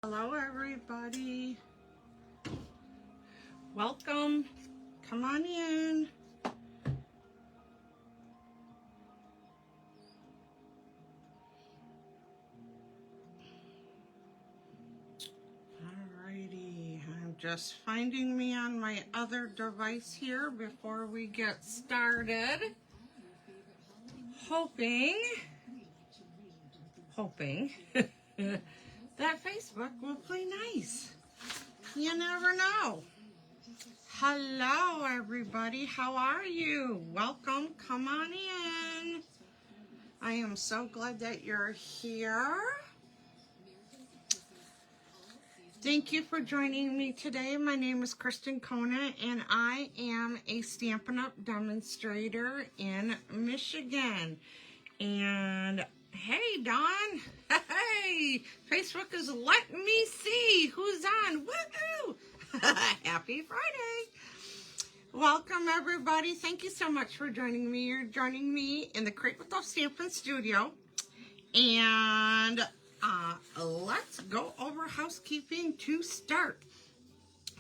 Hello everybody. Welcome. Come on in. Alrighty. I'm just finding me on my other device here before we get started. Hoping that Facebook will play nice. You never know. Hello everybody, how are you? Welcome, come on in. I am so glad that you're here. Thank you for joining me today. My name is Kristen Kona and I am a Stampin' Up! Demonstrator in Michigan. And hey Dawn, hey, Facebook is letting me see who's on, woohoo! Happy Friday. Welcome everybody. Thank you so much for joining me. You're joining me in the Crate with Love Stampin' Studio. And let's go over housekeeping to start.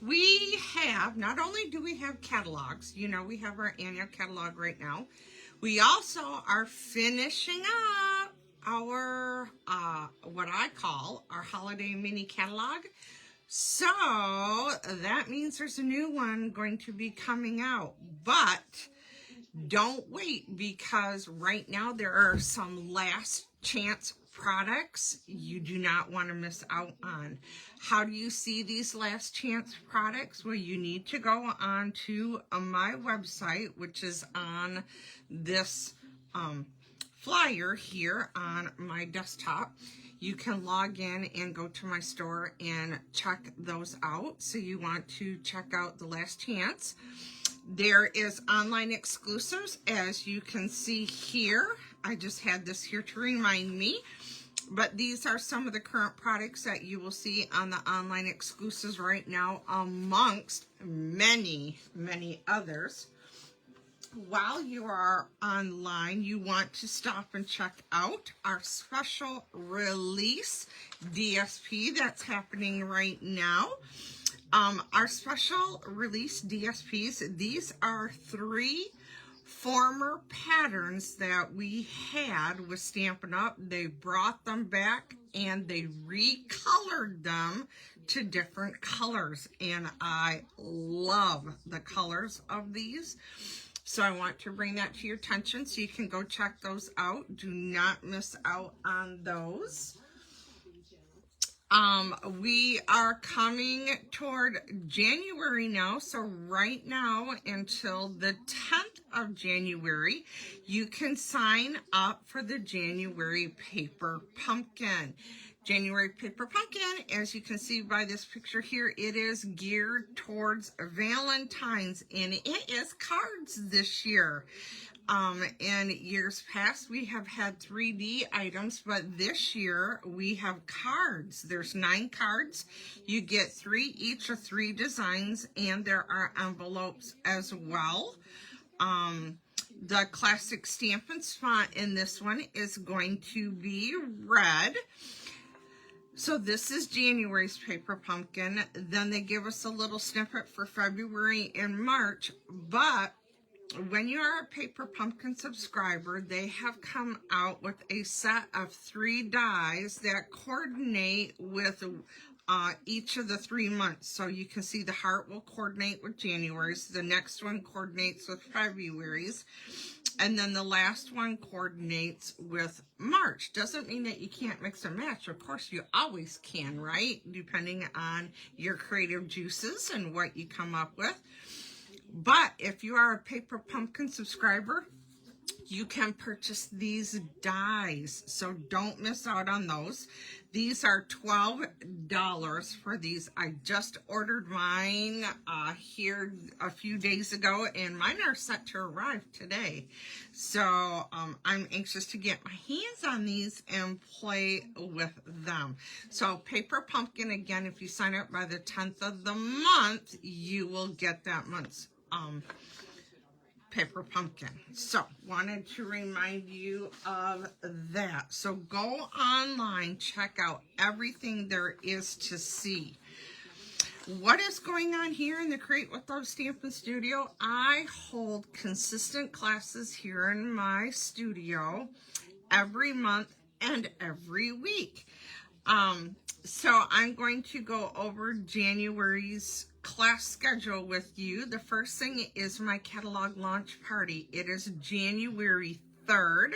We have, not only do we have catalogs, you know, we have our annual catalog right now. We also are finishing up our, what I call our holiday mini catalog. So that means there's a new one going to be coming out, but don't wait because right now there are some last chance products you do not want to miss out on. How do you see these last chance products? Well, you need to go on to my website, which is on this flyer here on my desktop. You can log in and go to my store and check those out. So you want to check out the last chance. There is online exclusives, as you can see here. I just had this here to remind me. But these are some of the current products that you will see on the online exclusives right now, amongst many, many others. While you are online, you want to stop and check out our special release DSP that's happening right now. Our special release DSPs, these are 3 former patterns that we had with Stampin' Up! They brought them back and they recolored them to different colors. And I love the colors of these. So I want to bring that to your attention so you can go check those out. Do not miss out on those. We are coming toward January now, so right now until the 10th of January, you can sign up for the January Paper Pumpkin. January Paper Pumpkin, as you can see by this picture here, it is geared towards Valentine's, and it is cards this year. In years past, we have had 3D items, but this year we have cards. There's 9 cards. You get 3 each of 3 designs, and there are envelopes as well. The classic Stampin' font in this one is going to be red. So this is January's Paper Pumpkin. Then they give us a little snippet for February and March, but when you are a Paper Pumpkin subscriber, they have come out with a set of 3 dies that coordinate with each of the 3 months. So you can see the heart will coordinate with January's, the next one coordinates with February's, and then the last one coordinates with March. Doesn't mean that you can't mix and match. Of course, you always can, right? Depending on your creative juices and what you come up with. But if you are a Paper Pumpkin subscriber, you can purchase these dies, so don't miss out on those. These are $12 for these. I just ordered mine here a few days ago, and mine are set to arrive today. So I'm anxious to get my hands on these and play with them. So Paper Pumpkin, again, if you sign up by the 10th of the month, you will get that month's paper pumpkin. So wanted to remind you of that. So go online, check out everything there is to see. What is going on here in the Create with Love Stampin' Studio? I hold consistent classes here in my studio every month and every week. So I'm going to go over January's class schedule with you. The first thing is my catalog launch party. It is January 3rd.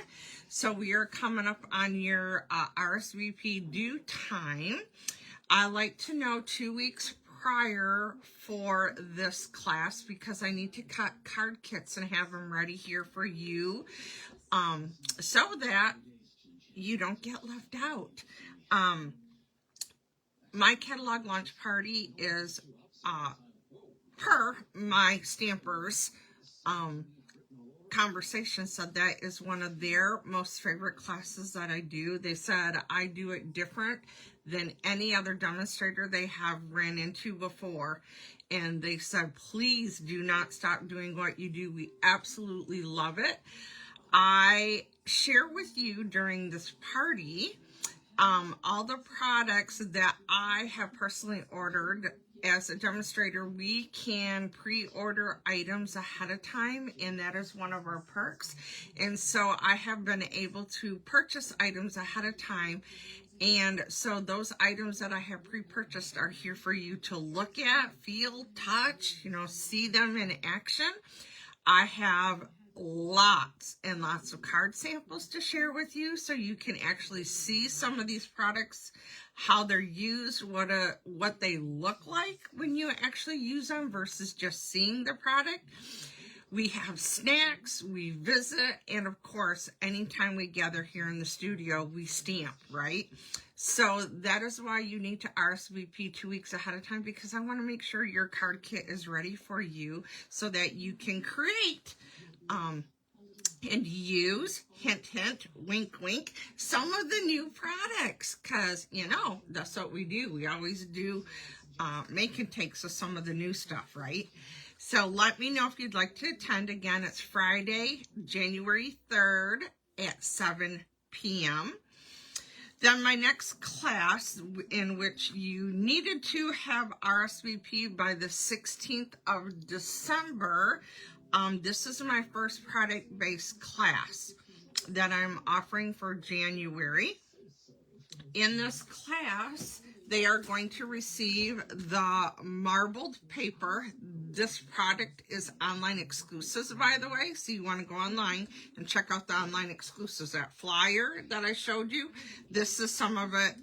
So we are coming up on your RSVP due time. I like to know 2 weeks prior for this class because I need to cut card kits and have them ready here for you, so that you don't get left out. My catalog launch party is per my stampers conversation said that is one of their most favorite classes that I do. They said I do it different than any other demonstrator they have ran into before. And they said, please do not stop doing what you do. We absolutely love it. I share with you during this party all the products that I have personally ordered. As a demonstrator, we can pre-order items ahead of time, and that is one of our perks. And so I have been able to purchase items ahead of time. And so those items that I have pre-purchased are here for you to look at, feel, touch, see them in action. I have lots and lots of card samples to share with you so you can actually see some of these products, how they're used, what they look like when you actually use them versus just seeing the product. We have snacks, we visit, and of course, anytime we gather here in the studio, we stamp, right? So that is why you need to RSVP 2 weeks ahead of time, because I want to make sure your card kit is ready for you so that you can create and use, hint, hint, wink, wink, some of the new products, because, that's what we do. We always do make and takes of some of the new stuff, right? So let me know if you'd like to attend. Again, it's Friday, January 3rd at 7 p.m. Then my next class, in which you needed to have RSVP by the 16th of December, this is my first product-based class that I'm offering for January. In this class, they are going to receive the marbled paper. This product is online exclusives, by the way, so you want to go online and check out the online exclusives. That flyer that I showed you, this is some of it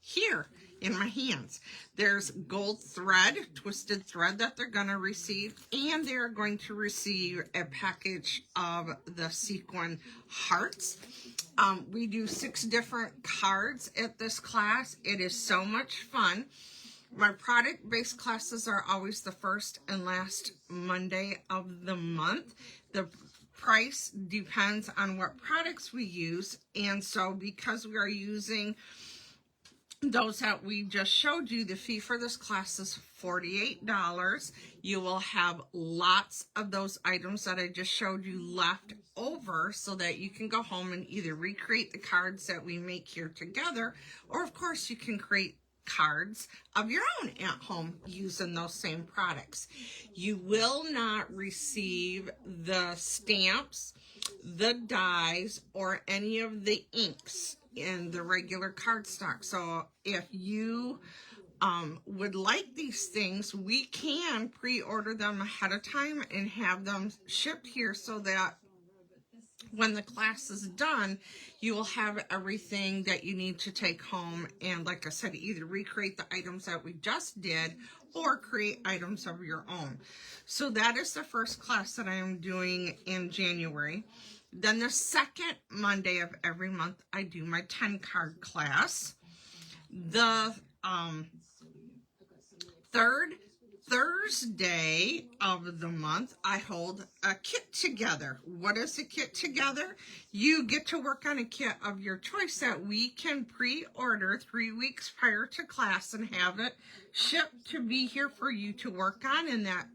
here in my hands. There's gold thread, twisted thread that they're going to receive, and they're going to receive a package of the sequin hearts. We do 6 different cards at this class. It is so much fun. My product-based classes are always the first and last Monday of the month. The price depends on what products we use, and so because we are using those that we just showed you, the fee for this class is $48. You will have lots of those items that I just showed you left over so that you can go home and either recreate the cards that we make here together, or of course you can create cards of your own at home using those same products. You will not receive the stamps, the dies, or any of the inks in the regular cardstock. So if you would like these things, we can pre-order them ahead of time and have them shipped here so that when the class is done, you will have everything that you need to take home and, like I said, either recreate the items that we just did or create items of your own. So that is the first class that I am doing in January. Then the second Monday of every month, I do my 10 card class. The third Thursday of the month, I hold a kit together. What is a kit together? You get to work on a kit of your choice that we can pre-order 3 weeks prior to class and have it shipped to be here for you to work on, and that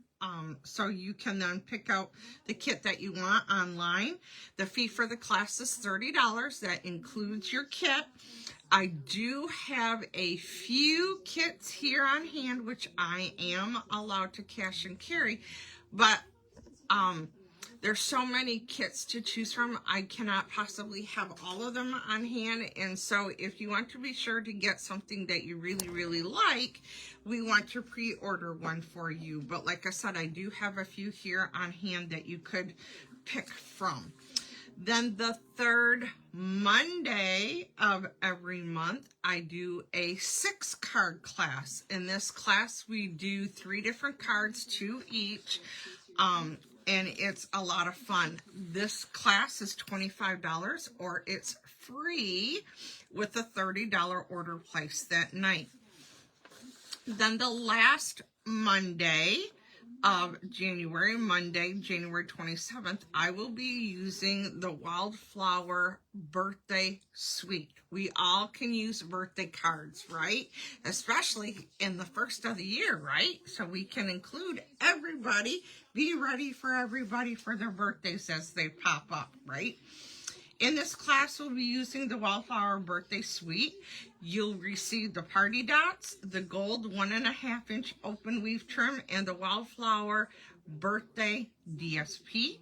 so you can then pick out the kit that you want online. The fee for the class is $30. That includes your kit. I do have a few kits here on hand, which I am allowed to cash and carry, but there's so many kits to choose from. I cannot possibly have all of them on hand. And so if you want to be sure to get something that you really, really like, we want to pre-order one for you. But like I said, I do have a few here on hand that you could pick from. Then the third Monday of every month, I do a 6-card class. In this class, we do 3 different cards, 2 each. And it's a lot of fun. This class is $25 or it's free with a $30 order placed that night. Then the last Monday of January, Monday, January 27th, I will be using the Wildflower Birthday Suite. We all can use birthday cards, right? Especially in the first of the year, right? So we can include everybody, be ready for everybody for their birthdays as they pop up, right? In this class, we'll be using the Wildflower Birthday Suite. You'll receive the party dots, the gold 1.5-inch open weave trim, and the Wildflower Birthday DSP.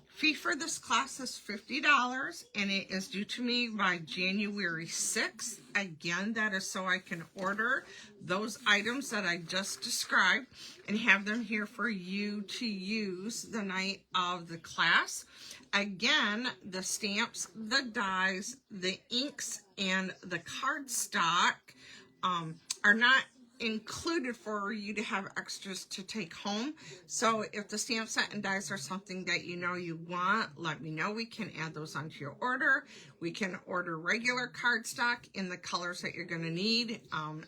Fee for this class is $50, and it is due to me by January 6th. Again, that is so I can order those items that I just described and have them here for you to use the night of the class. Again, the stamps, the dies, the inks, and the cardstock are not included for you to have extras to take home. So if the stamp set and dies are something that you know you want, let me know. We can add those onto your order. We can order regular cardstock in the colors that you're going to need,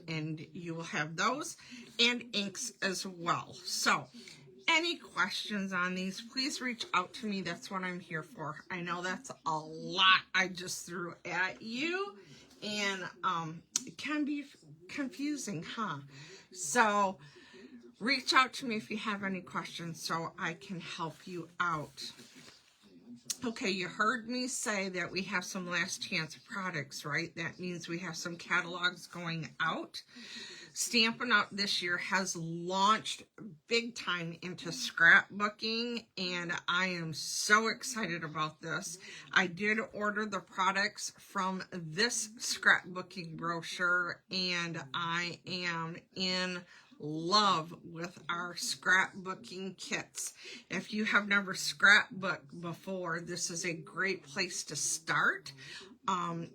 and you will have those, and inks as well. So any questions on these, please reach out to me. That's what I'm here for. I know that's a lot I just threw at you, and it can be confusing, huh? So reach out to me if you have any questions so I can help you out. Okay, you heard me say that we have some last chance products, right? That means we have some catalogs going out. Stampin' Up! This year has launched big time into scrapbooking, and I am so excited about this. I did order the products from this scrapbooking brochure, and I am in love with our scrapbooking kits. If you have never scrapbooked before, this is a great place to start.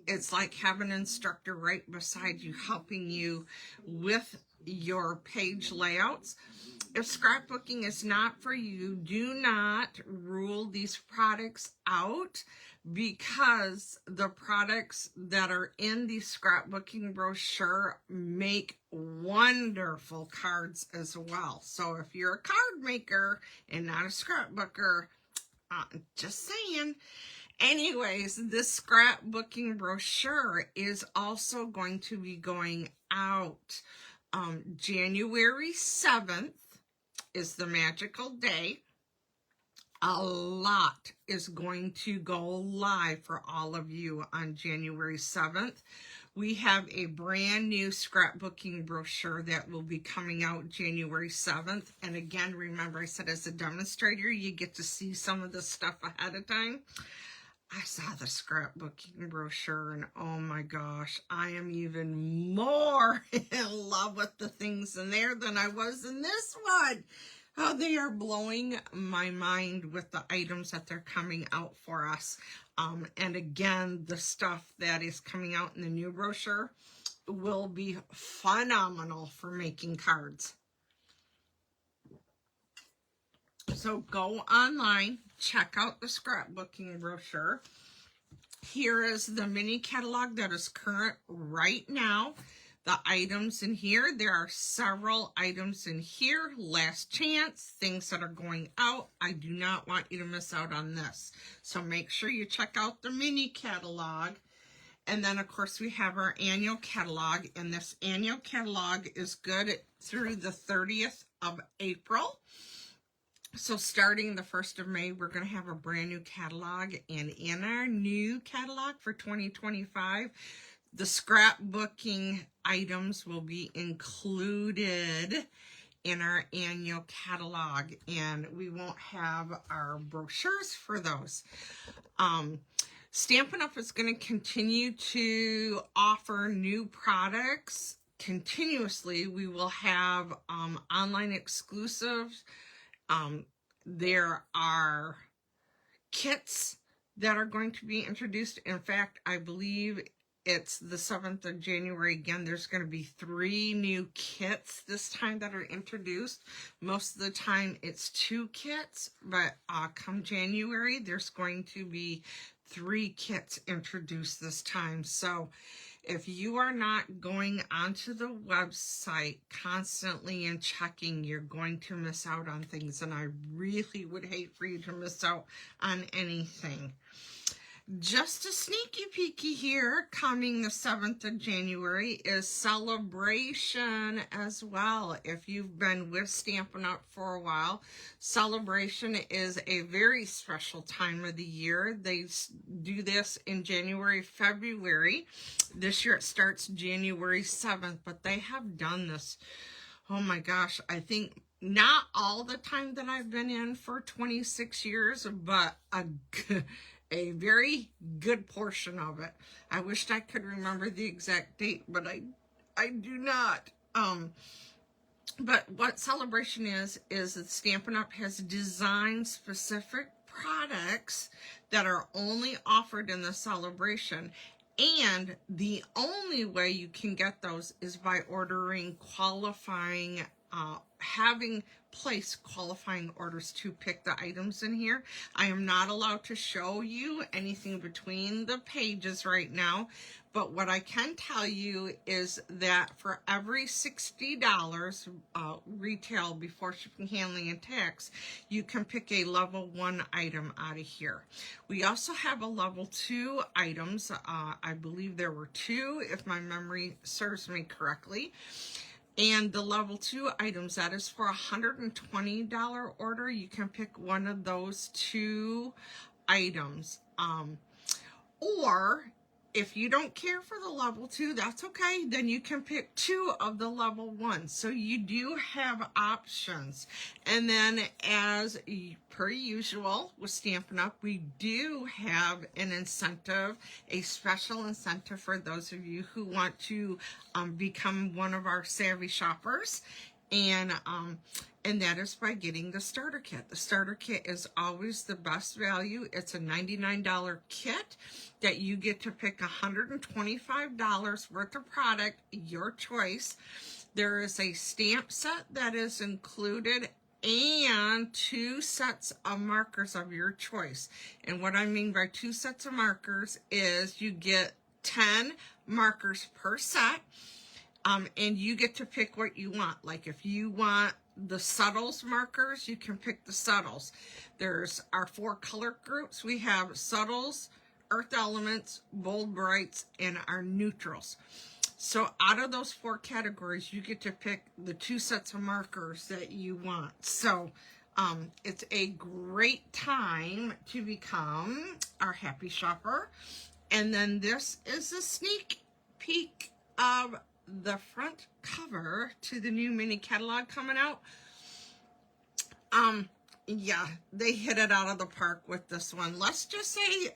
It's like having an instructor right beside you, helping you with your page layouts. If scrapbooking is not for you, do not rule these products out, because the products that are in the scrapbooking brochure make wonderful cards as well. So if you're a card maker and not a scrapbooker, just saying. Anyways, this scrapbooking brochure is also going to be going out. January 7th is the magical day. A lot is going to go live for all of you on January 7th. We have a brand new scrapbooking brochure that will be coming out January 7th. And again, remember I said as a demonstrator, you get to see some of the stuff ahead of time. I saw the scrapbooking brochure and oh my gosh, I am even more in love with the things in there than I was in this one. Oh, they are blowing my mind with the items that they're coming out for us. And again, the stuff that is coming out in the new brochure will be phenomenal for making cards. So go online, check out the scrapbooking brochure. Here is the mini catalog that is current right now. The items in here, there are several items in here, last chance, things that are going out. I do not want you to miss out on this. So make sure you check out the mini catalog. And then, of course, we have our annual catalog. And this annual catalog is good through the 30th of April. So starting the 1st of May, we're going to have a brand new catalog. And in our new catalog for 2025, the scrapbooking items will be included in our annual catalog. And we won't have our brochures for those. Stampin' Up! Is going to continue to offer new products continuously. We will have online exclusives. There are kits that are going to be introduced. In fact, I believe it's the 7th of January. Again, there's going to be 3 new kits this time that are introduced. Most of the time it's 2 kits, but come January, there's going to be 3 kits introduced this time. So if you are not going onto the website constantly and checking, you're going to miss out on things, and I really would hate for you to miss out on anything. Just a sneaky peeky here, coming the 7th of January is Celebration as well. If you've been with Stampin' Up! For a while, Celebration is a very special time of the year. They do this in January, February. This year it starts January 7th, but they have done this, oh my gosh, I think not all the time that I've been in for 26 years, but a very good portion of it. I wished I could remember the exact date, but I do not. But what Celebration is that Stampin' Up! Has designed specific products that are only offered in the Celebration. And the only way you can get those is by ordering qualifying, having placed qualifying orders to pick the items in here. I am not allowed to show you anything between the pages right now, but what I can tell you is that for every $60 retail before shipping, handling, and tax, you can pick a level 1 item out of here. We also have a level 2 items. I believe there were 2, if my memory serves me correctly. And the level 2 items, that is for a $120 order. You can pick one of those 2 items. Or if you don't care for the level 2, that's okay. Then you can pick 2 of the level 1. So you do have options. And then as per usual with Stampin' Up, we do have an incentive, a special incentive for those of you who want to become one of our savvy shoppers. And that is by getting the starter kit. The starter kit is always the best value. It's a $99 kit that you get to pick $125 worth of product, your choice. There is a stamp set that is included and 2 sets of markers of your choice. And what I mean by 2 sets of markers is you get 10 markers per set. And you get to pick what you want. Like if you want the subtles markers, you can pick the subtles. There's our 4 color groups. We have subtles, earth elements, bold brights, and our neutrals. So out of those 4 categories, you get to pick the 2 sets of markers that you want. So it's a great time to become our happy shopper. And then this is a sneak peek of the front cover to the new mini catalog coming out. Yeah, they hit it out of the park with this one. Let's just say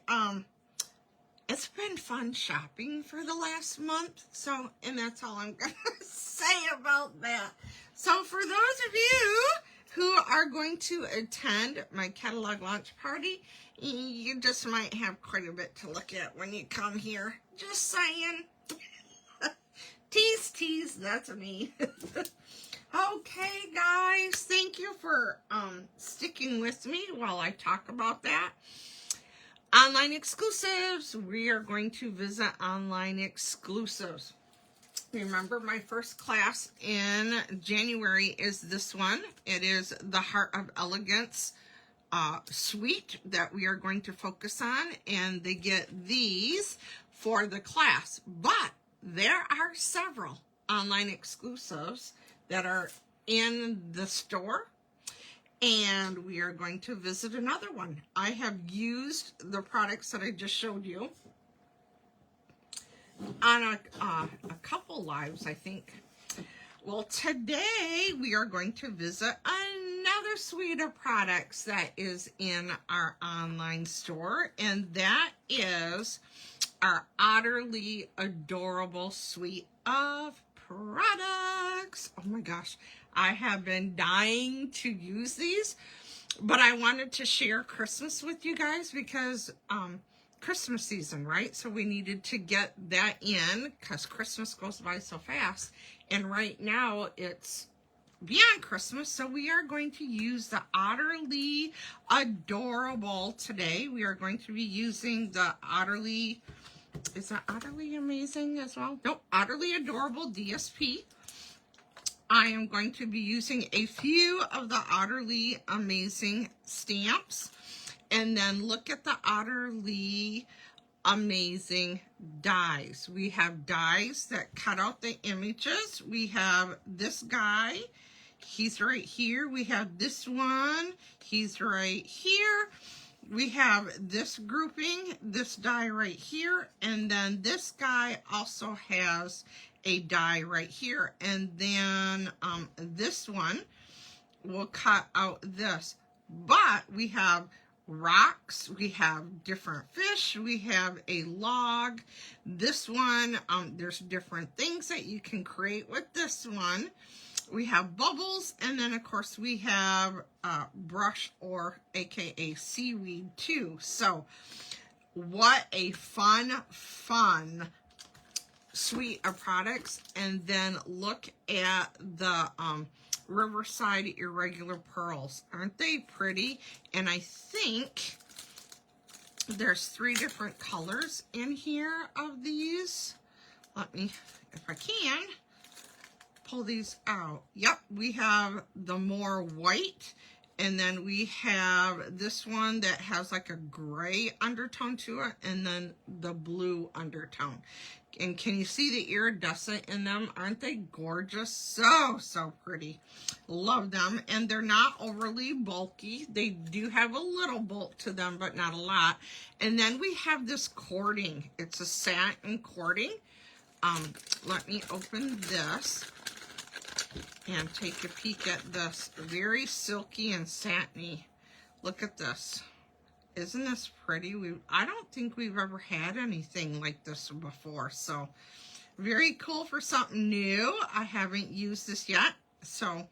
it's been fun shopping for the last month. So, and that's all I'm gonna say about that. So for those of you who are going to attend my catalog launch party, you just might have quite a bit to look at when you come here. Just saying. Tease, that's me. Okay, guys, thank you for sticking with me while I talk about that. Online exclusives. We are going to visit online exclusives. Remember, my first class in January is this one. It is the Heart of Elegance suite that we are going to focus on, and they get these for the class. But there are several online exclusives that are in the store, And we are going to visit another one. I have used the products that I just showed you on a couple lives, I think. Well, today we are going to visit another suite of products that is in our online store, and that is our Otterly Adorable Suite of products. Oh my gosh, I have been dying to use these, but I wanted to share Christmas with you guys because Christmas season, right? So we needed to get that in because Christmas goes by so fast. And right now it's beyond Christmas, so we are going to use the Otterly Adorable today. We are going to be using the Otterly, is that Otterly Amazing as well? Nope, Otterly Adorable DSP. I am going to be using a few of the Otterly Amazing stamps. And then look at the Otterly Amazing dies. We have dies that cut out the images. We have this guy. He's right here. We have this one. He's right here. We have this grouping, this die right here. And then this guy also has a die right here. And then this one will cut out this. But we have rocks, we have different fish, we have a log. This one, there's different things that you can create with this one. We have bubbles, and then of course we have brush, or aka seaweed too. So what a fun suite of products. And then look at the Riverside Irregular Pearls. Aren't they pretty? And I think there's 3 different colors in here of these. Let me, if I can, pull these out. Yep, we have the more white, and then we have this one that has like a gray undertone to it, and then the blue undertone. And can you see the iridescent in them? Aren't they gorgeous? So pretty. Love them. And they're not overly bulky. They do have a little bulk to them, but not a lot. And then we have this cording. It's a satin cording. Let me open this and take a peek at this. Very silky and satiny. Look at this. Isn't this pretty? I don't think we've ever had anything like this before. So very cool for something new. I haven't used this yet. So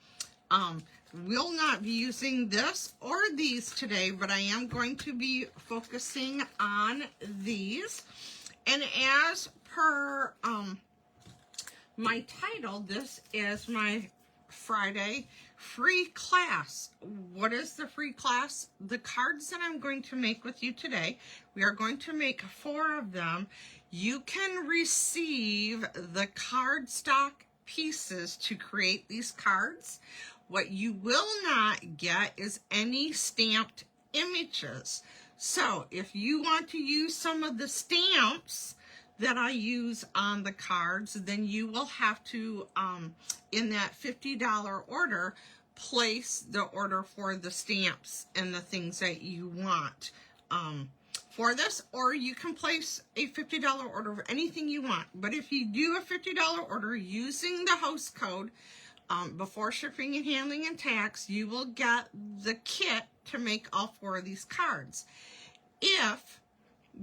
will not be using this or these today, but I am going to be focusing on these. And as per my title, this is my Friday free class. What is the free class? The cards that I'm going to make with you today, we are going to make 4 of them. You can receive the cardstock pieces to create these cards. What you will not get is any stamped images. So if you want to use some of the stamps that I use on the cards, then you will have to, in that $50 order, place the order for the stamps and the things that you want for this, or you can place a $50 order of anything you want. But if you do a $50 order using the host code, before shipping and handling and tax, you will get the kit to make all 4 of these cards. If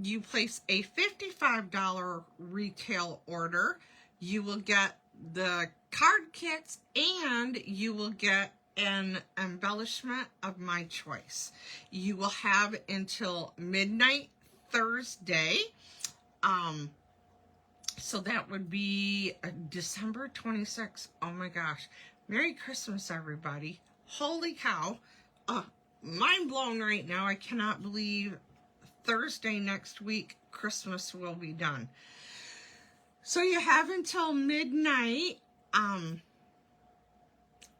you place a $55 retail order, you will get the card kits and you will get an embellishment of my choice. You will have until midnight Thursday. So that would be December 26th. Oh my gosh. Merry Christmas, everybody. Holy cow. Mind blown right now. I cannot believe Thursday next week, Christmas will be done. So you have until midnight,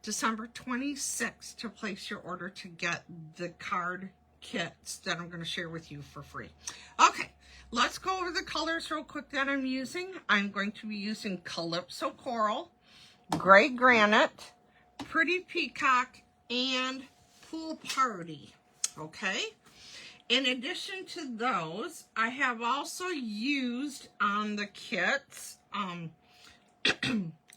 December 26th to place your order to get the card kits that I'm going to share with you for free. Okay, let's go over the colors real quick that I'm using. I'm going to be using Calypso Coral, Gray Granite, Pretty Peacock, and pool party, okay? In addition to those, I have also used on the kits, on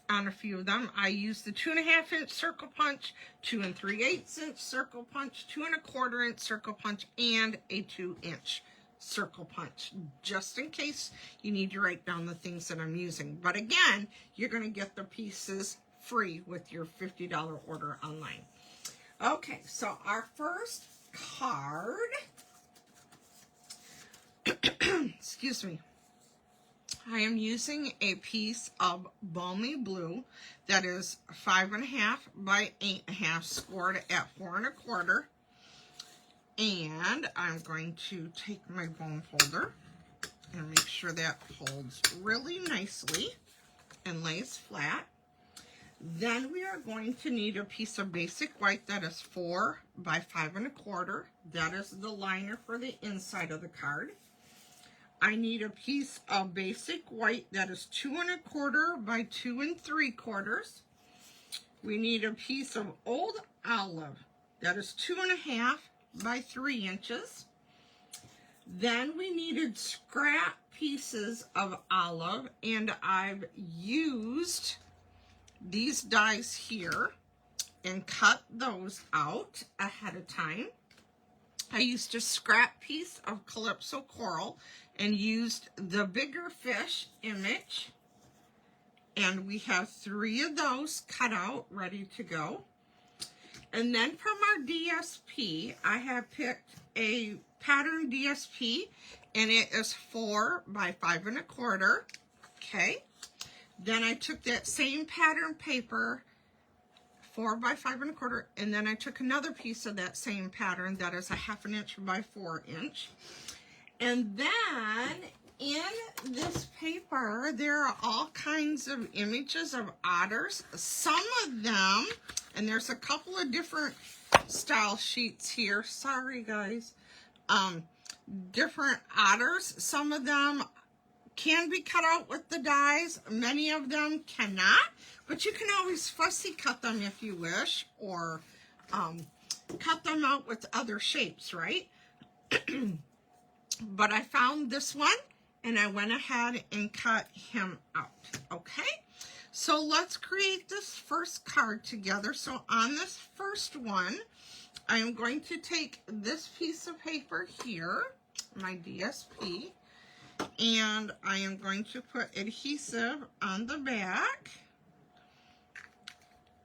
a few of them, I used the 2.5 inch circle punch, 2 3/8 inch circle punch, 2 1/4 inch circle punch, and a 2 inch circle punch, just in case you need to write down the things that I'm using. But again, you're going to get the pieces free with your $50 order online. Okay, so our first card, excuse me, I am using a piece of balmy blue that is 5.5 by 8.5, scored at 4 1/4. And I'm going to take my bone folder and make sure that holds really nicely and lays flat. Then we are going to need a piece of basic white that is 4 by 5 1/4. That is the liner for the inside of the card. I need a piece of basic white that is 2 1/4 by 2 3/4. We need a piece of old olive that is 2.5 by 3 inches. Then we needed scrap pieces of olive, and I've used these dies here and cut those out ahead of time. I used a scrap piece of Calypso coral and used the bigger fish image, and we have 3 of those cut out ready to go. And then from our DSP, I have picked a pattern DSP, and it is 4 by 5 1/4. Okay. Then I took that same pattern paper, 4 by 5 1/4, and then I took another piece of that same pattern that is 1/2 inch by 4 inch. And then in this paper, there are all kinds of images of otters. Some of them, and there's a couple of different style sheets here. Sorry, guys. Different otters. Some of them can be cut out with the dies. Many of them cannot. But you can always fussy cut them if you wish, or cut them out with other shapes, right? But I found this one, and I went ahead and cut him out, okay? So let's create this first card together. So on this first one, I am going to take this piece of paper here, my DSP, and I am going to put adhesive on the back.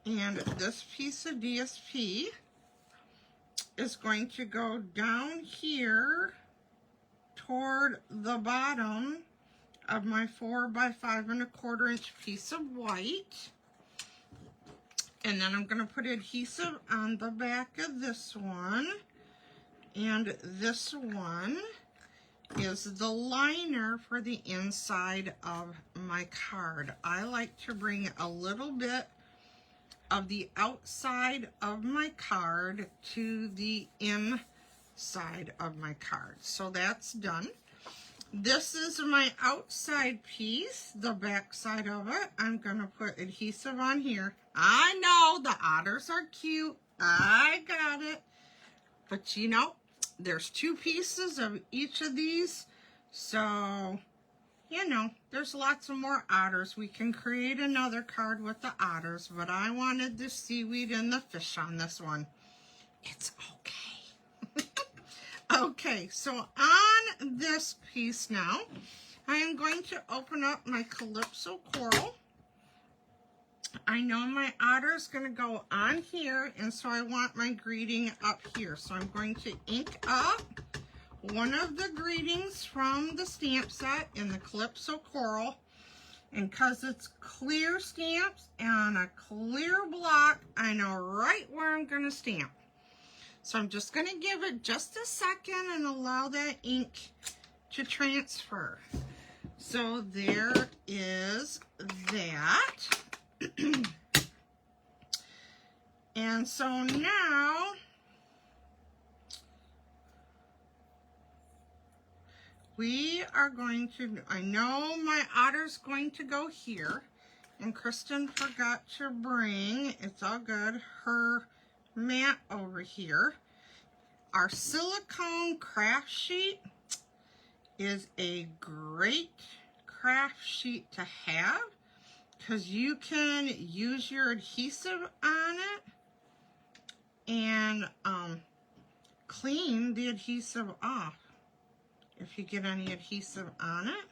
And this piece of DSP is going to go down here toward the bottom of my 4 by 5 1/4 inch piece of white. And then I'm going to put adhesive on the back of this one. And this one is the liner for the inside of my card. I like to bring a little bit of the outside of my card to the inside of my card. So that's done. This is my outside piece, the back side of it. I'm going to put adhesive on here. I know the otters are cute. I got it. But you know, there's 2 pieces of each of these. So, you know, there's lots of more otters. We can create another card with the otters, but I wanted the seaweed and the fish on this one. It's okay. Okay, so on this piece now, I am going to open up my Calypso coral. I know my otter is going to go on here, and so I want my greeting up here. So I'm going to ink up one of the greetings from the stamp set in the Calypso coral. And because it's clear stamps on a clear block, I know right where I'm going to stamp. So I'm just going to give it just a second and allow that ink to transfer. So there is that. And so now we are going to, I know my otter's going to go here, and Kristen forgot to bring, it's all good, her mat over here. Our silicone craft sheet is a great craft sheet to have because you can use your adhesive on it and clean the adhesive off if you get any adhesive on it.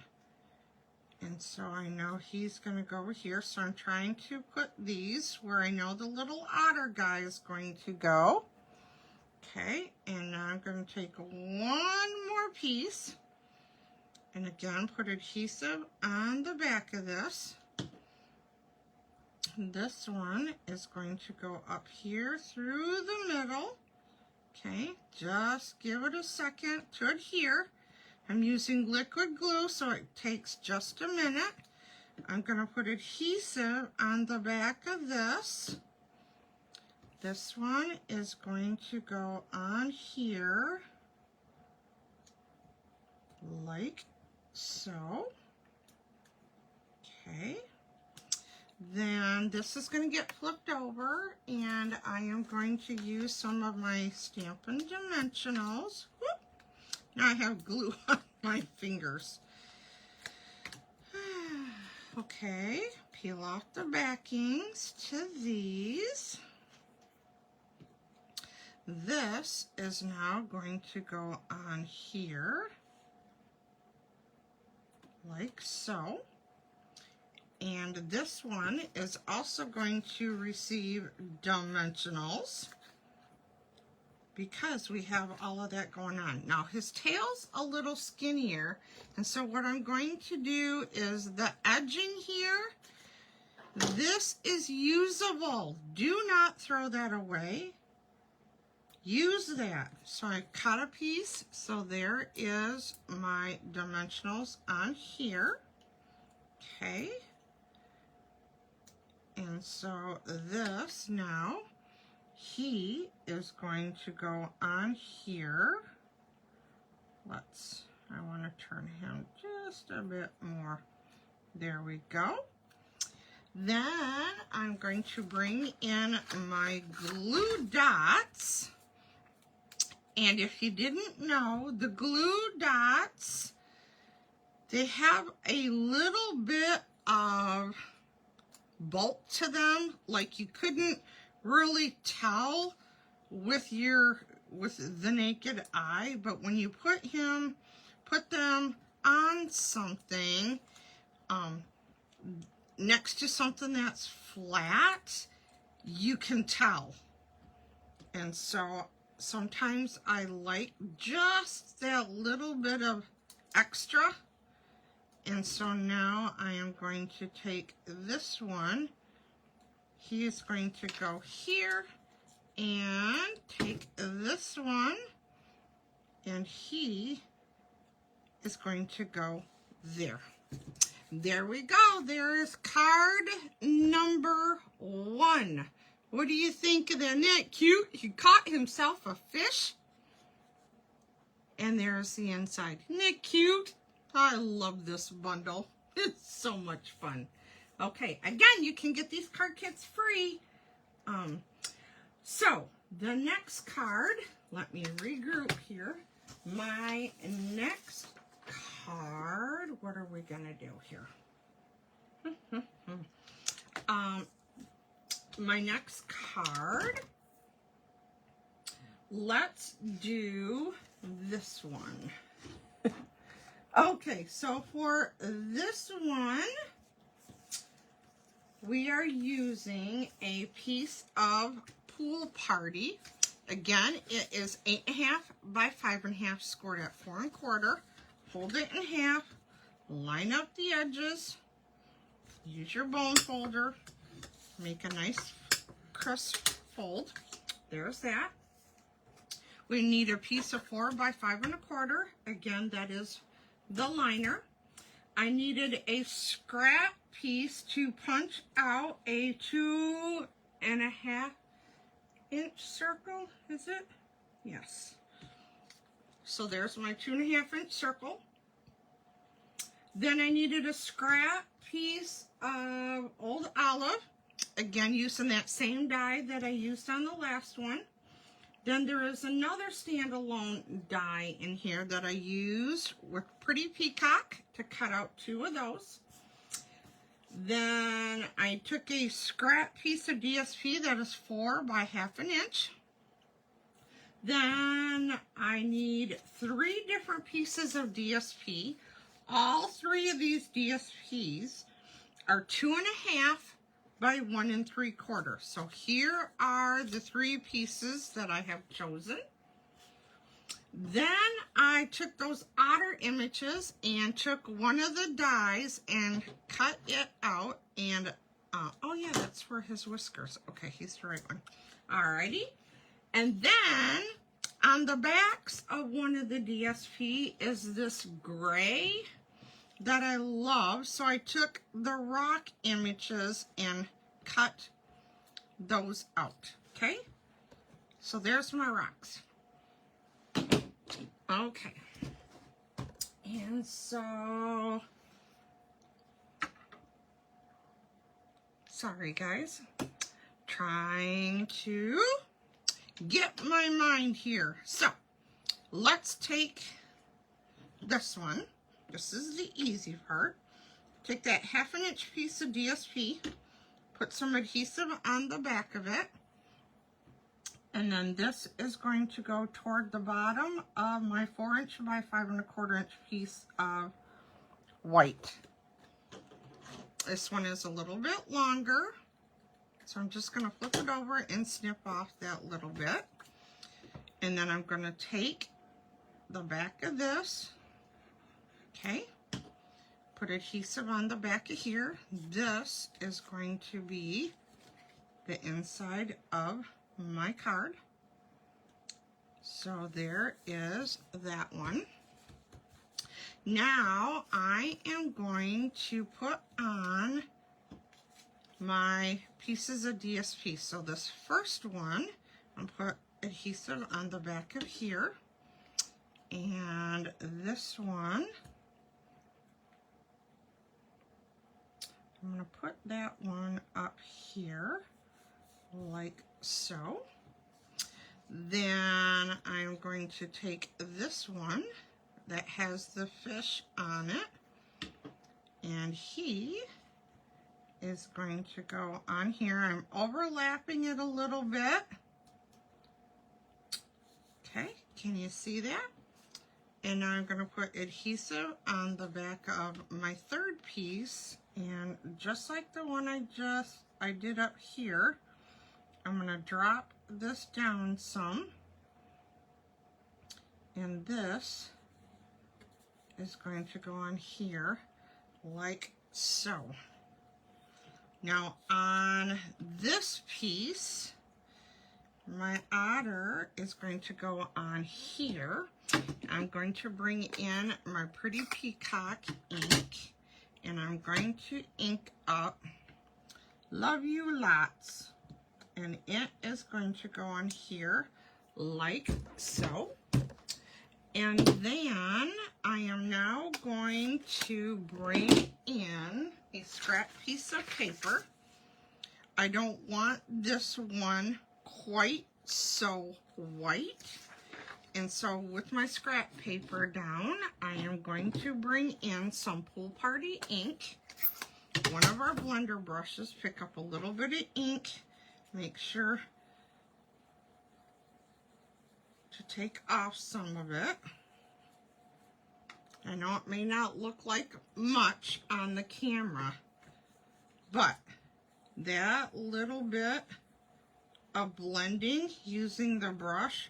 And so I know he's going to go over here, so I'm trying to put these where I know the little otter guy is going to go. Okay, and now I'm going to take one more piece and again put adhesive on the back of this. This one is going to go up here through the middle. Okay, just give it a second to adhere. I'm using liquid glue, so it takes just a minute. I'm going to put adhesive on the back of this. This one is going to go on here, like so. Okay. Then this is going to get flipped over, and I am going to use some of my Stampin' Dimensionals. Whoop. Now I have glue on my fingers. Okay, peel off the backings to these. This is now going to go on here, like so. And this one is also going to receive dimensionals because we have all of that going on. Now his tail's a little skinnier, and so what I'm going to do is the edging here, this is usable. Do not throw that away. Use that. So I cut a piece, so there is my dimensionals on here. Okay. And so this now, he is going to go on here. I want to turn him just a bit more. There we go. Then I'm going to bring in my glue dots. And if you didn't know, the glue dots, they have a little bit of bulk to them, like you couldn't really tell with the naked eye, but when you put them on something next to something that's flat, you can tell. And so sometimes I like just that little bit of extra. And so now I am going to take this one. He is going to go here, and take this one, and he is going to go there. There we go. There is card number 1. What do you think of that? Isn't that cute? He caught himself a fish. And there's the inside. Isn't that cute? I love this bundle. It's so much fun. Okay, again, you can get these card kits free. So, the next card, let me regroup here. My next card, what are we going to do here? My next card, let's do this one. Okay, so for this one, we are using a piece of Pool Party. Again, it is 8.5 by 5.5, scored at 4 1/4. Fold it in half, line up the edges, use your bone folder, make a nice crisp fold. There's that. We need a piece of 4 by 5 1/4. Again, that is the liner. I needed a scrap piece to punch out a 2.5 inch circle, is it? Yes. So there's my 2.5 inch circle. Then I needed a scrap piece of old olive. again, using that same die that I used on the last one. Then there is another standalone die in here that I used with Pretty Peacock to cut out 2 of those. Then I took a scrap piece of DSP that is 4 by 1/2 inch. Then I need 3 different pieces of DSP. All 3 of these DSPs are 2.5 by 1 3/4. So here are the 3 pieces that I have chosen. Then I took those otter images and took one of the dies and cut it out. And oh yeah, that's for his whiskers. Okay, he's the right one. Alrighty. And then on the backs of one of the DSP is this gray that I love. So I took the rock images and cut those out. Okay, so there's my rocks. Okay, and so, sorry guys, trying to get my mind here. So let's take this one. This is the easy part. Take that 1/2 inch piece of DSP, put some adhesive on the back of it, and then this is going to go toward the bottom of my 4 inch by 5 1/4 inch piece of white. This one is a little bit longer, so I'm just going to flip it over and snip off that little bit. And then I'm going to take the back of this, okay, put adhesive on the back of here. This is going to be the inside of my card. So there is that one. Now I am going to put on my pieces of DSP. So this first one, I'm put adhesive on the back of here, and this one, I'm going to put that one up here like so. Then I'm going to take this one that has the fish on it, and he is going to go on here. I'm overlapping it a little bit. Okay, can you see that? And now I'm going to put adhesive on the back of my third piece, and just like the one I did up here, I'm going to drop this down some, and this is going to go on here like so. Now on this piece, my otter is going to go on here. I'm going to bring in my Pretty Peacock ink, and I'm going to ink up Love You Lots, and it is going to go on here like so. And then I am now going to bring in a scrap piece of paper. I don't want this one quite so white, and so with my scrap paper down, I am going to bring in some Pool Party ink, one of our blender brushes, pick up a little bit of ink, make sure to take off some of it. I know it may not look like much on the camera, but that little bit of blending using the brush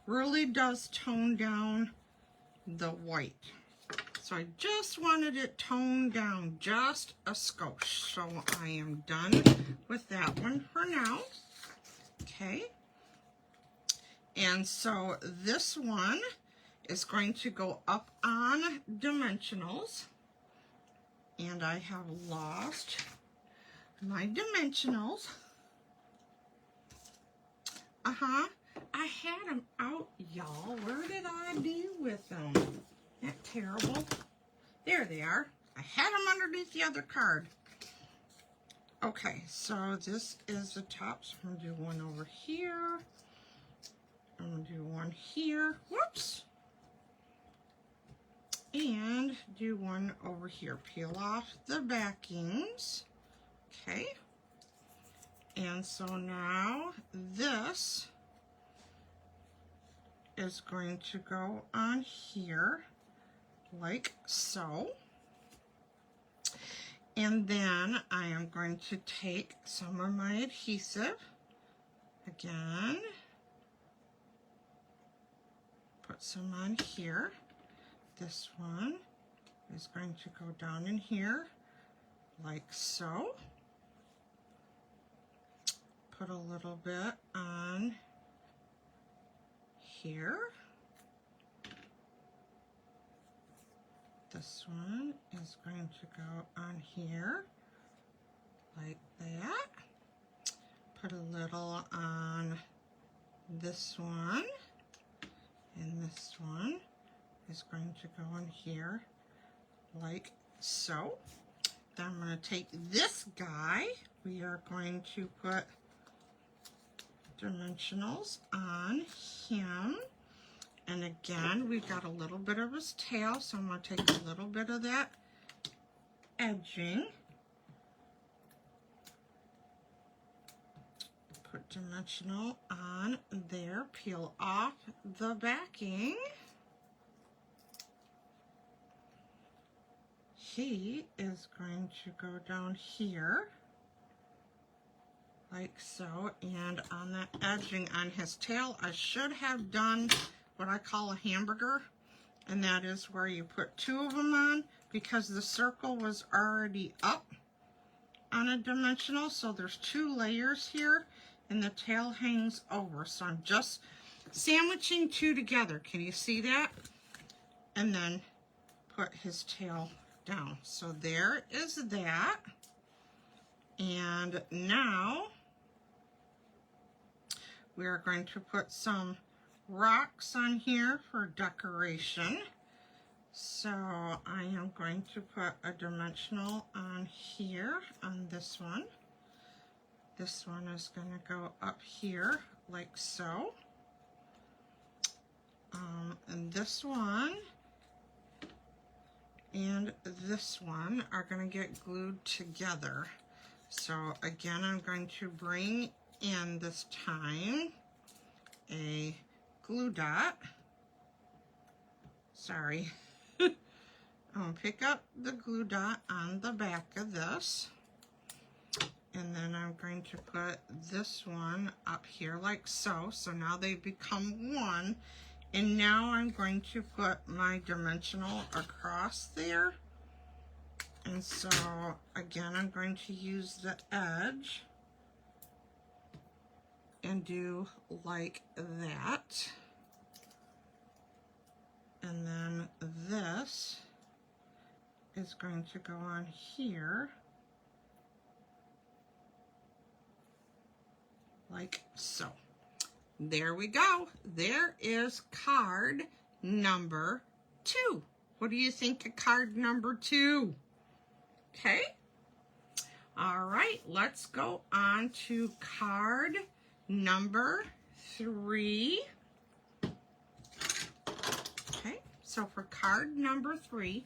really does tone down the white. So I just wanted it toned down just a skosh. So I am done with that one for now. Okay. And so this one is going to go up on dimensionals. And I have lost my dimensionals. I had them out, y'all. Where did I be with them? Isn't that terrible? There they are. I had them underneath the other card. Okay, so this is the top. So I'm gonna do one over here. I'm gonna do one here. Whoops. And do one over here. Peel off the backings. Okay. And so now this is going to go on here like so. And then I am going to take some of my adhesive again, put some on here. This one is going to go down in here like so. Put a little bit on here. This one is going to go on here like that. Put a little on this one, and this one is going to go in here like so. Then I'm going to take this guy. We are going to put dimensionals on him. And again, we've got a little bit of his tail, so I'm going to take a little bit of that edging. Put dimensional on there, peel off the backing. He is going to go down here like so, and on that edging on his tail, I should have done what I call a hamburger, and that is where you put two of them on, because the circle was already up on a dimensional, so there's two layers here, and the tail hangs over. So I'm just sandwiching two together. Can you see that? And then put his tail down. So there is that. And now we are going to put some rocks on here for decoration. So I am going to put a dimensional on here on this one. This one is going to go up here like so. And this one and this one are going to get glued together. So again, I'm going to bring in this time a glue dot. Sorry. I'm going to pick up the glue dot on the back of this. And then I'm going to put this one up here like so. So now they become one. And now I'm going to put my dimensional across there. And so again, I'm going to use the edge and do like that. And then this is going to go on here like so. There we go. There is card number 2. What do you think of card number 2? Okay. All right, let's go on to card number 3. Okay, so for card number 3,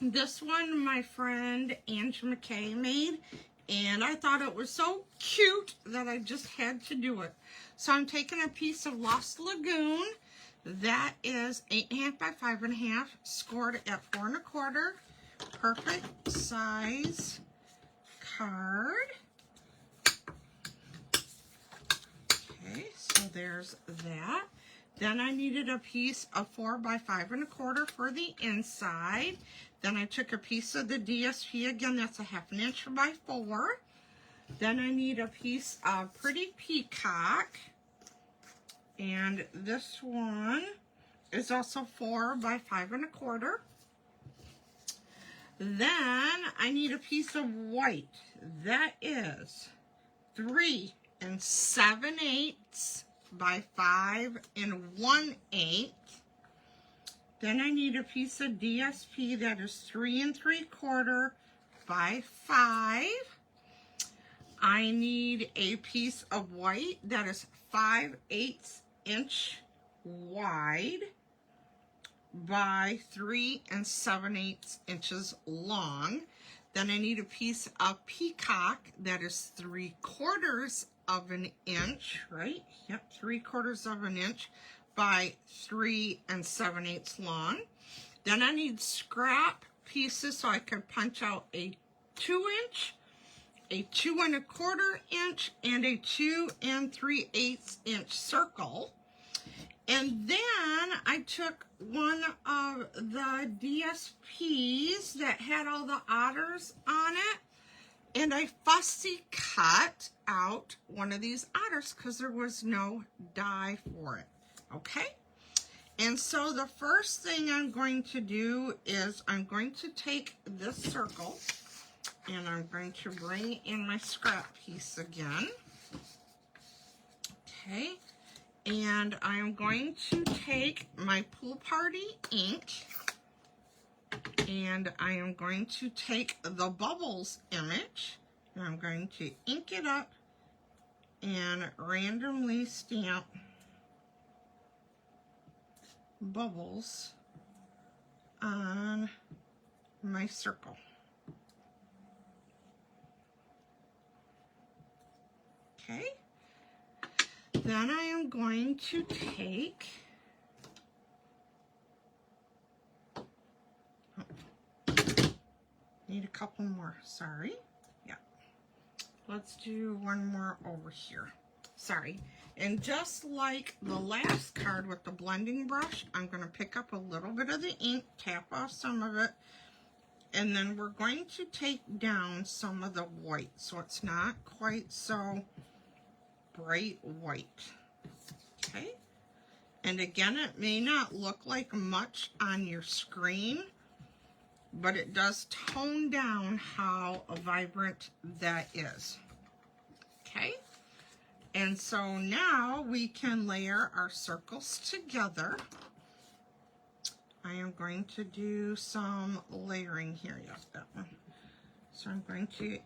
this one my friend Ange McKay made, and I thought it was so cute that I just had to do it. So I'm taking a piece of Lost Lagoon that is 8.5 by 5.5, scored at 4 1/4, perfect size card. Okay, so there's that. Then I needed a piece of 4 by 5 1/4 for the inside. Then I took a piece of the DSP, again, that's a 1/2 inch by 4. Then I need a piece of Pretty Peacock. And this one is also 4 by 5 1/4. Then I need a piece of white. That is 3 7/8 by 5 1/8. Then I need a piece of DSP that is 3 3/4 by 5. I need a piece of white that is 5/8 inch wide by 3 7/8 inches long. Then I need a piece of peacock that is 3/4 of an inch, right? Yep, 3/4 of an inch by 3 7/8 long. Then I need scrap pieces so I can punch out a 2 inch, a 2 1/4 inch, and a 2 3/8 inch circle. And then I took one of the DSPs that had all the otters on it, and I fussy cut out one of these otters because there was no die for it, okay? And so the first thing I'm going to do is I'm going to take this circle and I'm going to bring in my scrap piece again, okay? And I am going to take my Pool Party ink and I am going to take the bubbles image and I'm going to ink it up and randomly stamp bubbles on my circle. Okay. Then I am going to take need a couple more, sorry. Yeah. Let's do one more over here. Sorry. And just like the last card with the blending brush, I'm going to pick up a little bit of the ink, tap off some of it, and then we're going to take down some of the white so it's not quite so bright white. Okay. And again, it may not look like much on your screen, but it does tone down how vibrant that is. Okay. And so now we can layer our circles together. I am going to do some layering here. Yes, that one. So I'm going to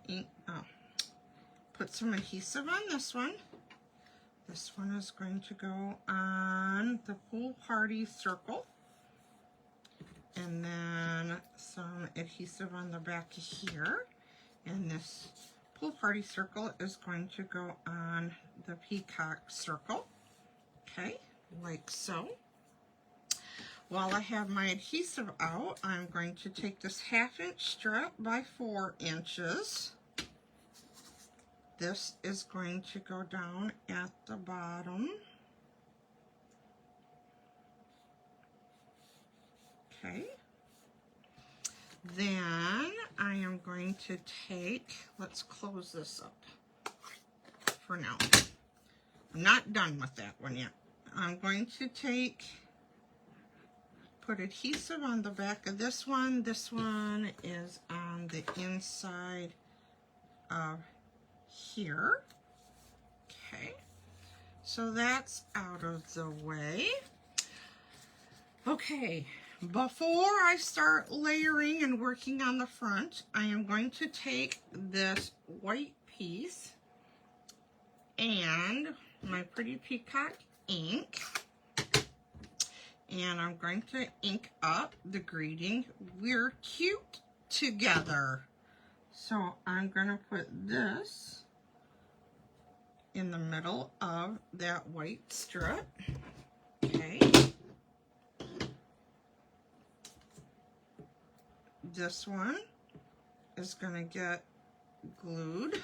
put some adhesive on this one. This one is going to go on the Pool Party circle. And then some adhesive on the back here. And this Pool Party circle is going to go on the peacock circle. Okay, like so. While I have my adhesive out, I'm going to take this 1/2 inch strip by 4 inches. This is going to go down at the bottom. Okay. Then I am going to take, let's close this up for now. I'm not done with that one yet. I'm going to put adhesive on the back of this one. This one is on the inside of here. Okay, so that's out of the way. Okay, before I start layering and working on the front, I am going to take this white piece and my pretty peacock ink, and I'm going to ink up the greeting, "We're cute together." So I'm going to put this in the middle of that white strip. Okay. This one is going to get glued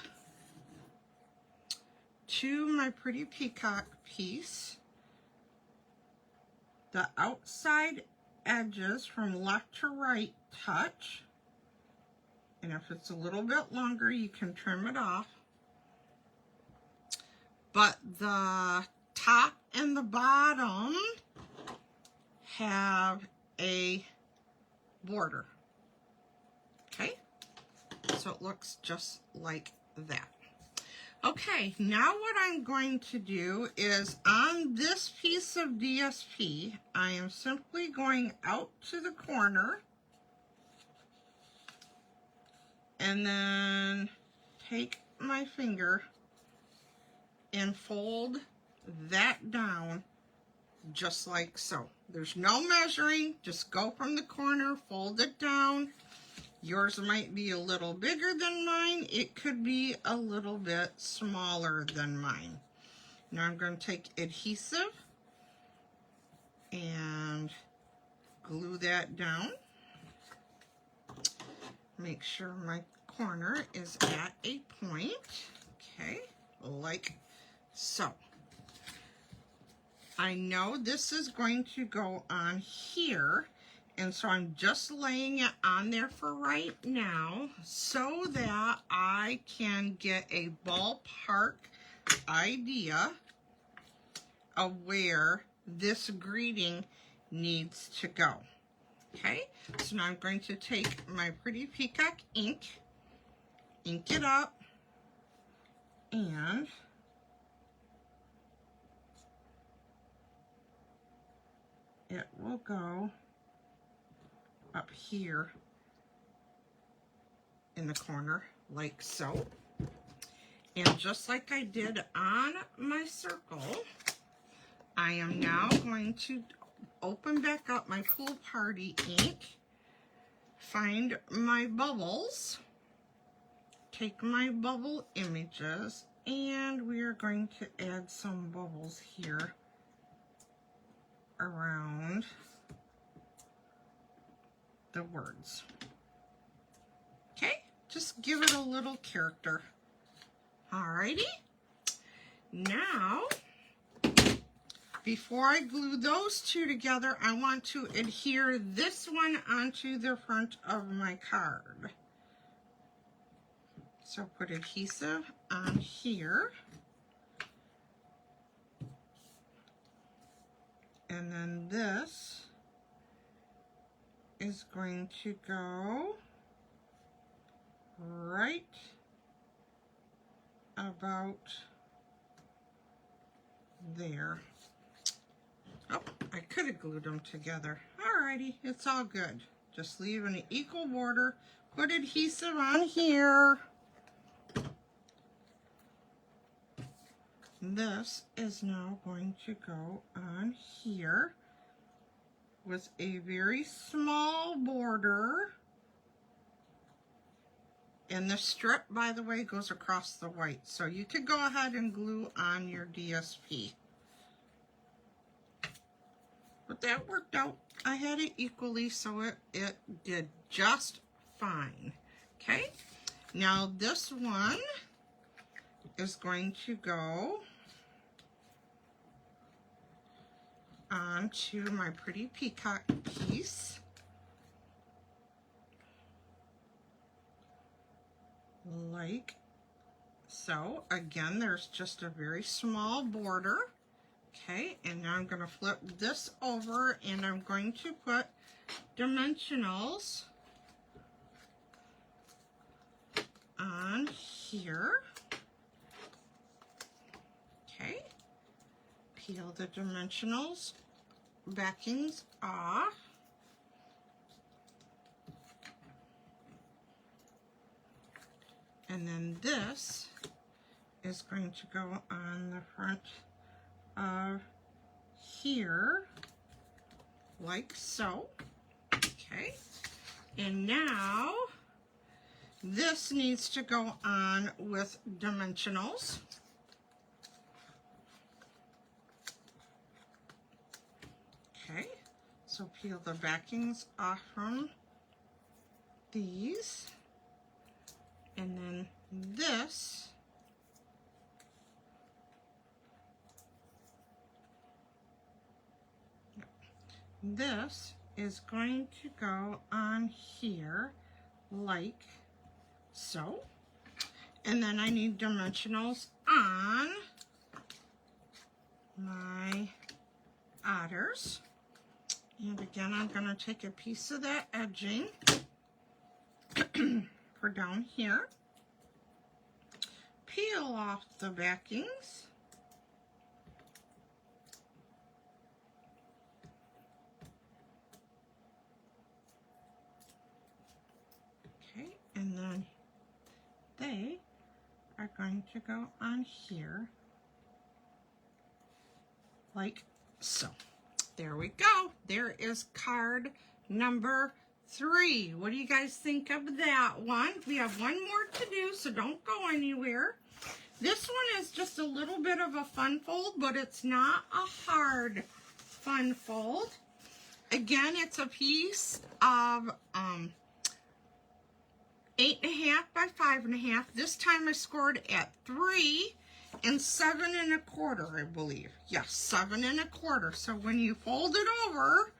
to my pretty peacock piece. The outside edges from left to right touch. And if it's a little bit longer, you can trim it off. But the top and the bottom have a border. Okay, so it looks just like that. Okay, now what I'm going to do is on this piece of DSP, I am simply going out to the corner and then take my finger and fold that down just like so. There's no measuring, just go from the corner, fold it down. Yours might be a little bigger than mine. It could be a little bit smaller than mine. Now I'm going to take adhesive and glue that down. Make sure my corner is at a point, okay, like so. I know this is going to go on here, and so I'm just laying it on there for right now so that I can get a ballpark idea of where this greeting needs to go. Okay, so now I'm going to take my Pretty Peacock ink it up, and it will go up here in the corner like so. And just like I did on my circle, I am now going to open back up my Pool Party ink, find my bubbles, take my bubble images, and we are going to add some bubbles here around the words. Okay, just give it a little character. Alrighty, now before I glue those two together, I want to adhere this one onto the front of my card. So put adhesive on here, and then this is going to go right about there. Oh, I could have glued them together. Alrighty, it's all good. Just leave an equal border. Put adhesive on here. This is now going to go on here with a very small border. And the strip, by the way, goes across the white. So you could go ahead and glue on your DSP. But that worked out. I had it equally, so it did just fine. Okay, now this one is going to go onto my Pretty Peacock piece. Like so. Again, there's just a very small border. Okay, and now I'm going to flip this over, and I'm going to put dimensionals on here. Okay, peel the dimensionals backings off. And then this is going to go on the front of here, like so. Okay, and now this needs to go on with dimensionals. Okay, so peel the backings off from these. And then this is going to go on here like so. And then I need dimensionals on my otters. And again, I'm going to take a piece of that edging for down here, peel off the backings, okay, and then they are going to go on here like so. There we go. There is card number 3. What do you guys think of that one? We have one more to do, so don't go anywhere. This one is just a little bit of a fun fold, but it's not a hard fun fold. Again, it's a piece of 8.5 by 5.5. This time I scored at 3 and 7 1/4, I believe. Yes, 7 1/4. So when you fold it over,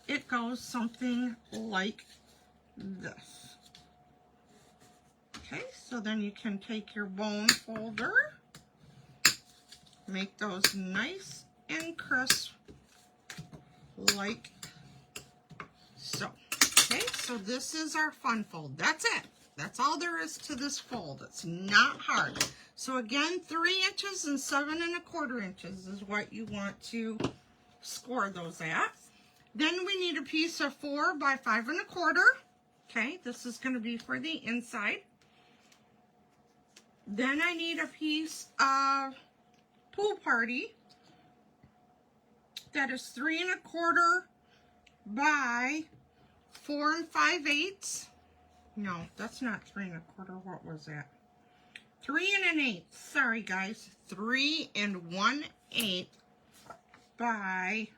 it goes something like this. Okay, so then you can take your bone folder, make those nice and crisp like so. Okay, so this is our fun fold. That's it. That's all there is to this fold. It's not hard. So again, 3 inches and 7 1/4 inches is what you want to score those at. Then we need a piece of 4 by 5 1/4. Okay, this is going to be for the inside. Then I need a piece of Pool Party that is 3 1/4 by 4 5/8. No, that's not 3 1/4. What was that? 3 1/8. Sorry, guys. 3 1/8 by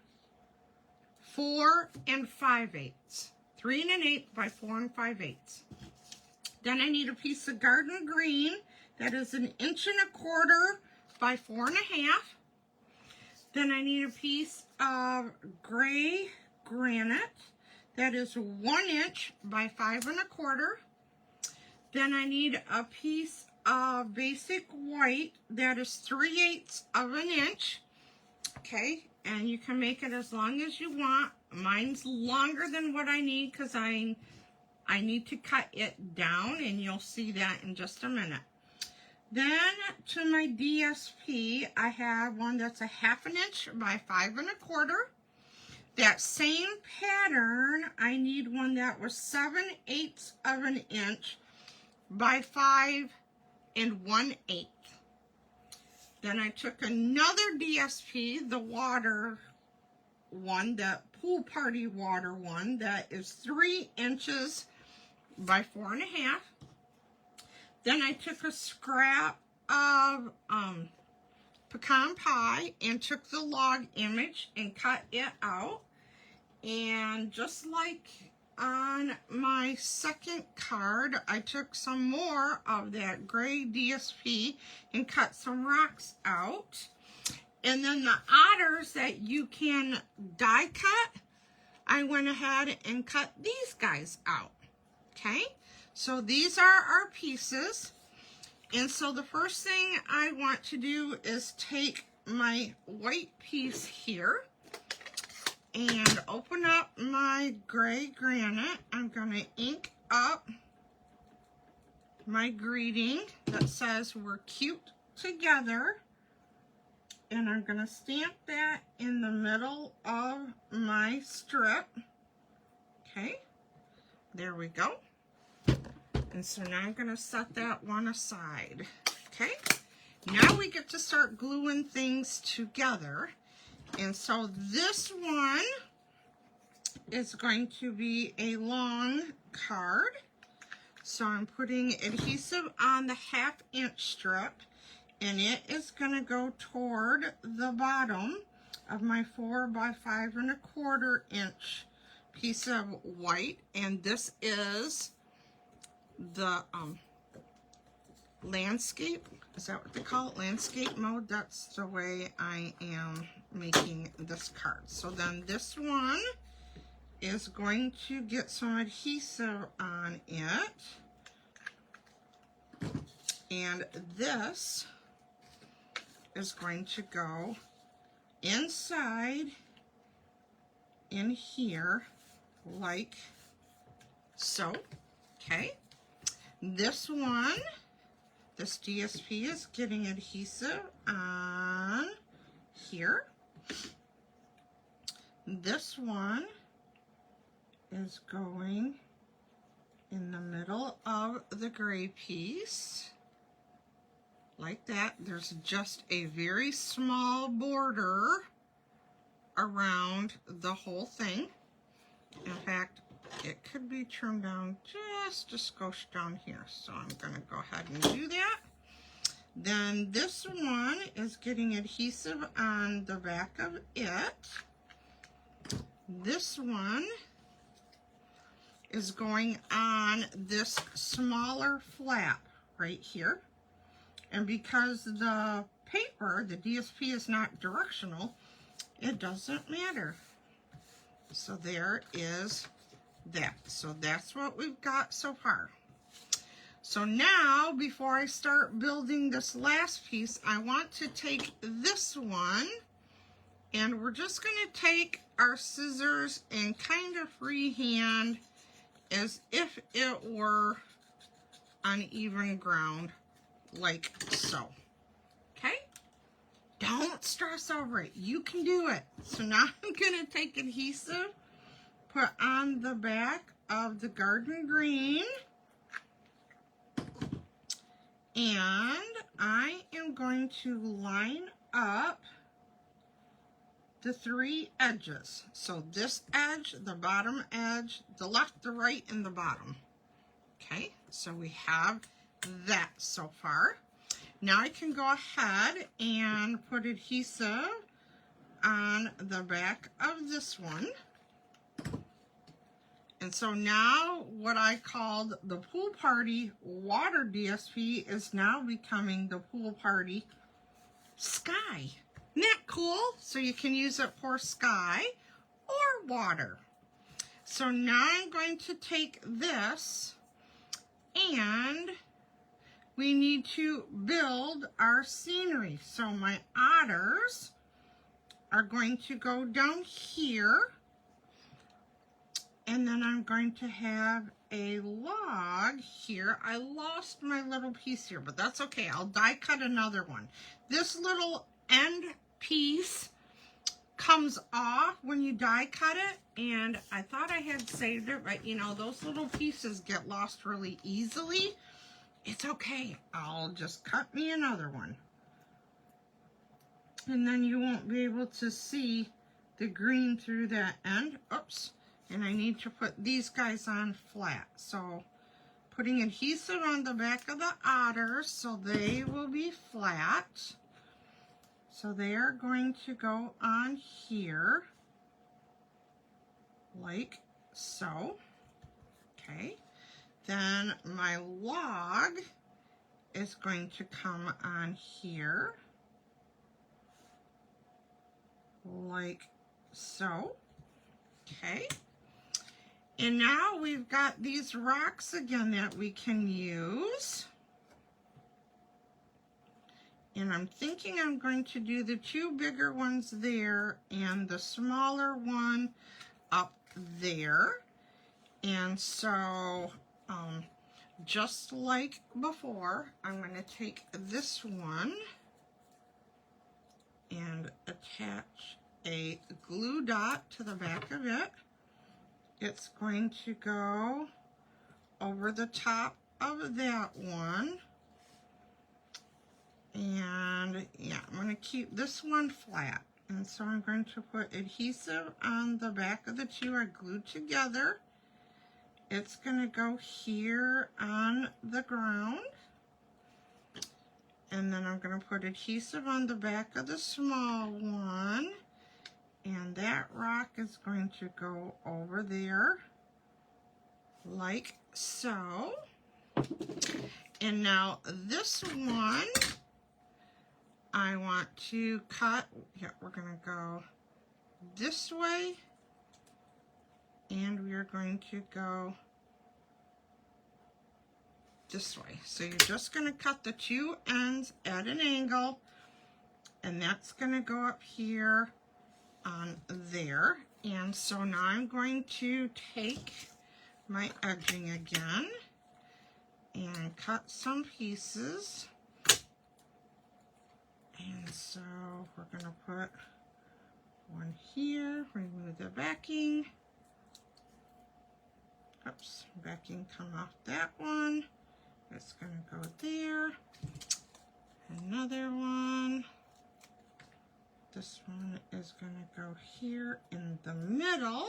4 5/8. 3 1/8 by 4 5/8. Then I need a piece of Garden Green that is 1 1/4 by 4 1/2. Then I need a piece of Gray Granite that is 1 inch by 5 1/4. Then I need a piece of Basic White that is 3/8 of an inch. Okay, and you can make it as long as you want. Mine's longer than what I need because I need to cut it down, and you'll see that in just a minute. Then to my DSP, I have one that's 1/2 inch by 5 1/4. That same pattern, I need one that was 7/8 of an inch by 5 1/8. Then I took another DSP, the water one, the Pool Party water one, that is 3 inches by 4 1/2. Then I took a scrap of pecan pie and took the log image and cut it out. And just like on my second card, I took some more of that gray DSP and cut some rocks out. And then the otters that you can die cut, I went ahead and cut these guys out. Okay, so these are our pieces. And so the first thing I want to do is take my white piece here and open up my gray granite. I'm going to ink up my greeting that says we're cute together. And I'm going to stamp that in the middle of my strip. Okay, there we go. And so now I'm going to set that one aside. Okay, now we get to start gluing things together. And so this one is going to be a long card. So I'm putting adhesive on the 1/2 inch strip, and it is going to go toward the bottom of my 4 by 5 1/4 inch piece of white. And this is the landscape, is that what they call it? Landscape mode. That's the way I am making this card. So then this one is going to get some adhesive on it, and this is going to go inside in here like so. Okay, this one, this DSP is getting adhesive on here. This one is going in the middle of the gray piece, like that. There's just a very small border around the whole thing. In fact, it could be trimmed down just a skosh down here. So I'm going to go ahead and do that. Then this one is getting adhesive on the back of it. This one is going on this smaller flap right here. And because the paper, the DSP, is not directional, it doesn't matter. So there is that. So that's what we've got so far. So now, before I start building this last piece, I want to take this one, and we're just going to take our scissors and kind of freehand as if it were uneven ground, like so. Okay? Don't stress over it. You can do it. So now I'm going to take adhesive, put on the back of the garden green, and I am going to line up the 3 edges. So this edge, the bottom edge, the left, the right, and the bottom. Okay, so we have that so far. Now I can go ahead and put adhesive on the back of this one. And so now what I called the Pool Party Water DSP is now becoming the Pool Party Sky. Isn't that cool? So you can use it for sky or water. So now I'm going to take this, and we need to build our scenery. So my otters are going to go down here, and then I'm going to have a log here. I lost my little piece here, but that's okay. I'll die cut another one. This little end piece comes off when you die cut it, and I thought I had saved it, but you know, those little pieces get lost really easily. It's okay. I'll just cut me another one. And then you won't be able to see the green through that end. Oops. And I need to put these guys on flat. So putting adhesive on the back of the otters so they will be flat. So they are going to go on here like so. Okay. Then my log is going to come on here like so. Okay. And now we've got these rocks again that we can use. And I'm thinking I'm going to do the 2 bigger ones there and the smaller one up there. And so, just like before, I'm going to take this one and attach a glue dot to the back of it. It's going to go over the top of that one. And yeah, I'm going to keep this one flat. And so I'm going to put adhesive on the back of the 2 I glued together. It's going to go here on the ground. And then I'm going to put adhesive on the back of the small one. And that rock is going to go over there like so. And now this one, I want to cut, yeah, we're going to go this way, and we are going to go this way. So you're just going to cut the 2 ends at an angle, and that's going to go up here on there. And so now I'm going to take my edging again and cut some pieces. And so we're going to put one here, remove the backing, Oops, backing come off that one. It's going to go there. Another one. This one is going to go here in the middle.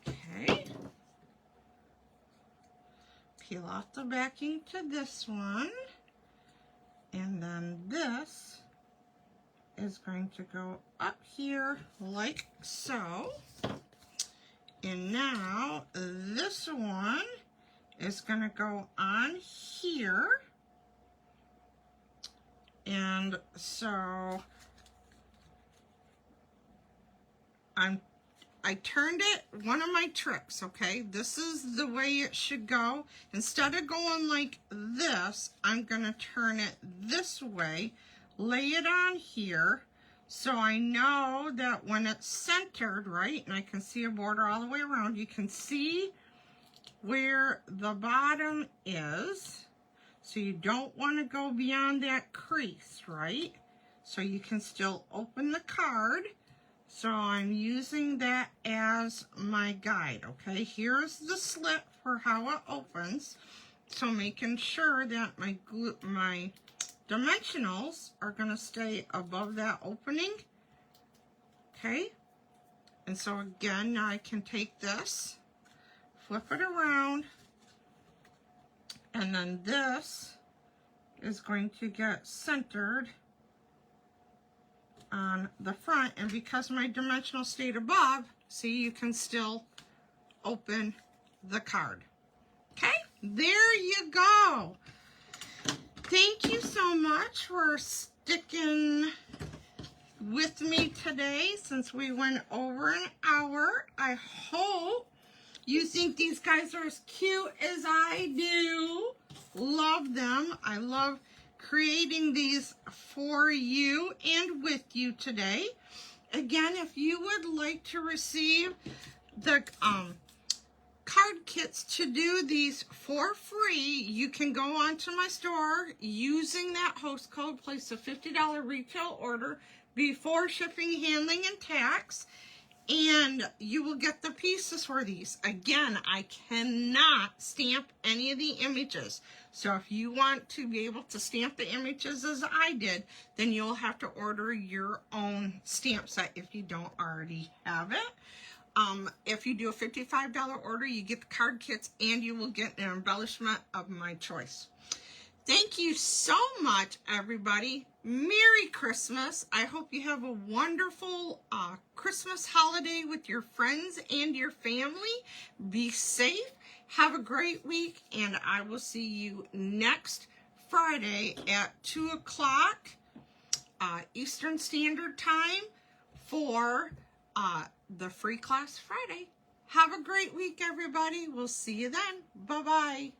Okay. Peel off the backing to this one. And then this is going to go up here like so. And now this one is going to go on here. And so I turned it, one of my tricks, okay? This is the way it should go. Instead of going like this, I'm going to turn it this way, lay it on here, so I know that when it's centered, right, and I can see a border all the way around, you can see where the bottom is. So you don't want to go beyond that crease, right? So you can still open the card. So I'm using that as my guide, okay? Here's the slit for how it opens. So making sure that my dimensionals are going to stay above that opening, okay? And so again, now I can take this, flip it around, and then this is going to get centered on the front, and because my dimensional stayed above, see, you can still open the card. Okay, there you go. Thank you so much for sticking with me today since we went over an hour. I hope you think these guys are as cute as I do. Love them. I love creating these for you and with you today. Again, if you would like to receive the card kits to do these for free, you can go onto my store using that host code, place a $50 retail order before shipping, handling, and tax, and you will get the pieces for these. Again, I cannot stamp any of the images. So if you want to be able to stamp the images as I did, then you'll have to order your own stamp set if you don't already have it. If you do a $55 order, you get the card kits and you will get an embellishment of my choice. Thank you so much, everybody. Merry Christmas. I hope you have a wonderful Christmas holiday with your friends and your family. Be safe. Have a great week, and I will see you next Friday at 2 o'clock Eastern Standard Time for the Free Class Friday. Have a great week, everybody. We'll see you then. Bye-bye.